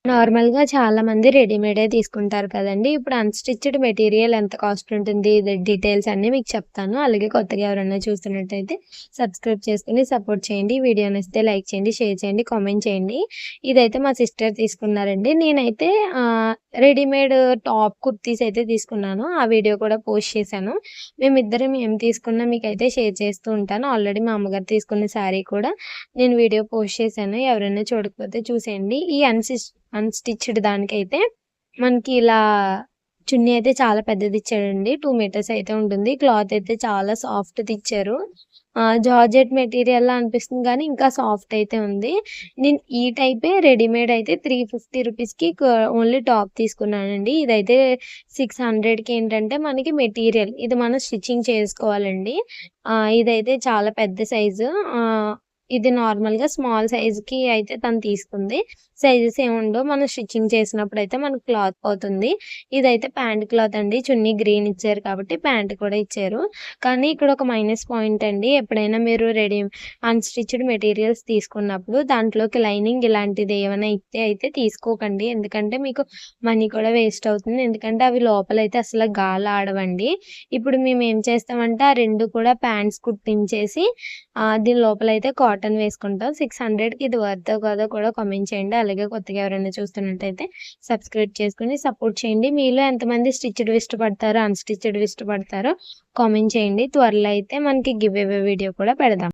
నార్మల్‌గా చాలామంది రెడీమేడే తీసుకుంటారు కదండీ! ఇప్పుడు అన్‌స్టిచ్డ్ మెటీరియల్ ఎంత కాస్ట్ ఉంటుంది? ఇది డీటెయిల్స్ అన్నీ మీకు చెప్తాను. అలాగే కొత్తగా ఎవరైనా చూస్తున్నట్టయితే సబ్స్క్రైబ్ చేసుకొని సపోర్ట్ చేయండి. వీడియో నచ్చితే లైక్ చేయండి, షేర్ చేయండి, కామెంట్ చేయండి. ఇదైతే మా సిస్టర్ తీసుకున్నారండి. నేనైతే రెడీమేడ్ టాప్ కుర్తీస్ అయితే తీసుకున్నాను. ఆ వీడియో కూడా పోస్ట్ చేశాను. మేమిద్దరం ఏం తీసుకున్నా మీకైతే షేర్ చేస్తూ ఉంటాను. ఆల్రెడీ మా అమ్మగారు తీసుకున్న శారీ కూడా నేను వీడియో పోస్ట్ చేశాను. ఎవరైనా చూడకపోతే చూసేయండి. ఈ అన్‌స్టిచ్డ్ దానికైతే మనకి ఇలా చున్నీ అయితే చాలా పెద్దదిచ్చాడండి. 2 మీటర్స్ అయితే ఉంటుంది. క్లాత్ అయితే చాలా సాఫ్ట్‌ది ఇచ్చారు. జార్జెట్ మెటీరియల్‌లా అనిపిస్తుంది గానీ, ఇంకా సాఫ్ట్ అయితే ఉంది. నేను ఈ టైపే రెడీమేడ్ అయితే 350 రూపీస్‌కి ఓన్లీ టాప్ తీసుకున్నానండి. ఇదైతే 600కి ఏంటంటే మనకి మెటీరియల్ ఇది మనం స్టిచ్చింగ్ చేసుకోవాలండి. ఇదైతే చాలా పెద్ద సైజు. ఇది నార్మల్‌గా స్మాల్ సైజ్‌కి అయితే తను తీసుకుంది. సైజెస్ ఏముండవు. మనం స్టిచ్చింగ్ చేసినప్పుడైతే మనకు క్లాత్ పోతుంది. ఇదైతే ప్యాంట్ క్లాత్ అండి. చున్నీ గ్రీన్ ఇచ్చారు కాబట్టి ప్యాంట్ కూడా ఇచ్చారు. కానీ ఇక్కడ ఒక మైనస్ పాయింట్ అండి. ఎప్పుడైనా మీరు అన్‌స్టిచ్డ్ మెటీరియల్స్ తీసుకున్నప్పుడు దాంట్లోకి లైనింగ్ ఇలాంటిది ఏమైనా ఇస్తే అయితే తీసుకోకండి. ఎందుకంటే మీకు మనీ కూడా వేస్ట్ అవుతుంది. ఎందుకంటే అవి లోపలైతే అసలు గాలి ఆడవండి. ఇప్పుడు మేమేం చేస్తామంటే ఆ 2 కూడా ప్యాంట్స్ కుట్టించేసి దీని లోపలైతే కాటన్ వేసుకుంటాం. 600కి ఇది వర్తో కాదో కూడా కామెంట్ చేయండి. అలాగే కొత్తగా ఎవరైనా చూస్తున్నట్టయితే సబ్స్క్రైబ్ చేసుకొని సపోర్ట్ చేయండి. మీలో ఎంతమంది స్టిచ్డ్‌వి ఇష్టపడతారో, అన్‌స్టిచ్డ్‌వి ఇష్టపడతారో కామెంట్ చేయండి. త్వరలో అయితే మనకి గివ్ అవే వీడియో కూడా పెడదాం.